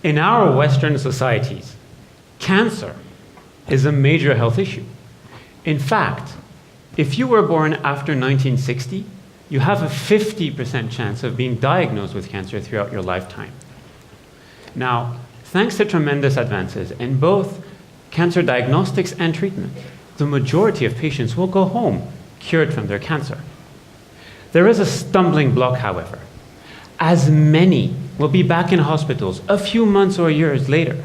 In our Western societies, cancer is a major health issue. In fact, if you were born after 1960, you have a 50% chance of being diagnosed with cancer throughout your lifetime. Now, thanks to tremendous advances in both cancer diagnostics and treatment, the majority of patients will go home cured from their cancer. There is a stumbling block, however. As many will be back in hospitals a few months or years later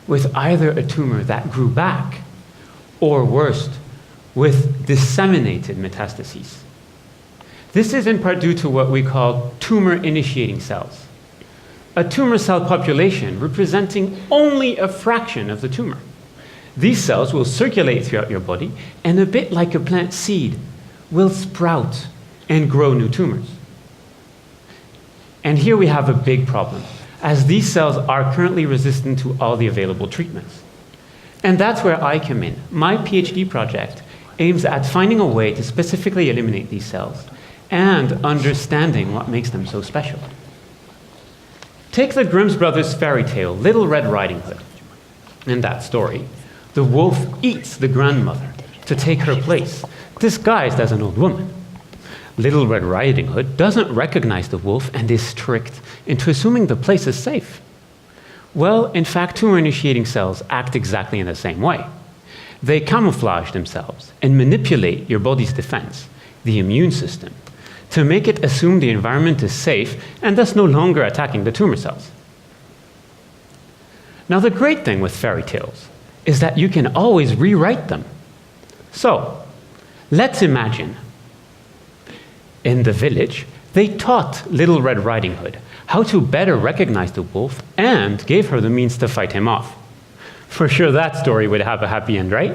with either a tumor that grew back or worse, with disseminated metastases. This is in part due to what we call tumor-initiating cells, a tumor cell population representing only a fraction of the tumor. These cells will circulate throughout your body and, a bit like a plant seed, will sprout and grow new tumors. And here we have a big problem, as these cells are currently resistant to all the available treatments. And that's where I come in. My PhD project aims at finding a way to specifically eliminate these cells and understanding what makes them so special. Take the Grimm brothers' fairy tale, Little Red Riding Hood. In that story, the wolf eats the grandmother to take her place, disguised as an old woman. Little Red Riding Hood doesn't recognize the wolf and is tricked into assuming the place is safe. Well, in fact, tumor-initiating cells act exactly in the same way. They camouflage themselves and manipulate your body's defense, the immune system, to make it assume the environment is safe and thus no longer attacking the tumor cells. Now, the great thing with fairy tales is that you can always rewrite them. So, let's imagine in the village, they taught Little Red Riding Hood how to better recognize the wolf and gave her the means to fight him off. For sure that story would have a happy end, right?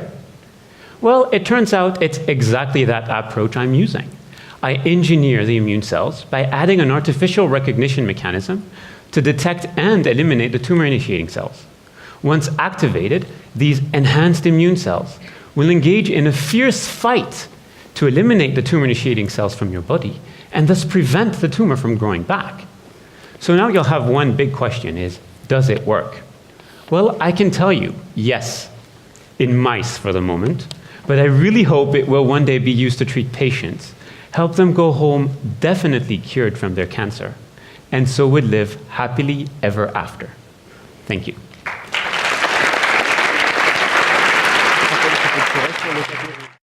Well, it turns out it's exactly that approach I'm using. I engineer the immune cells by adding an artificial recognition mechanism to detect and eliminate the tumor-initiating cells. Once activated, these enhanced immune cells will engage in a fierce fight to eliminate the tumor-initiating cells from your body and thus prevent the tumor from growing back. So now you'll have one big question is, does it work? Well, I can tell you, yes, in mice for the moment, but I really hope it will one day be used to treat patients, help them go home definitely cured from their cancer, and so would live happily ever after. Thank you.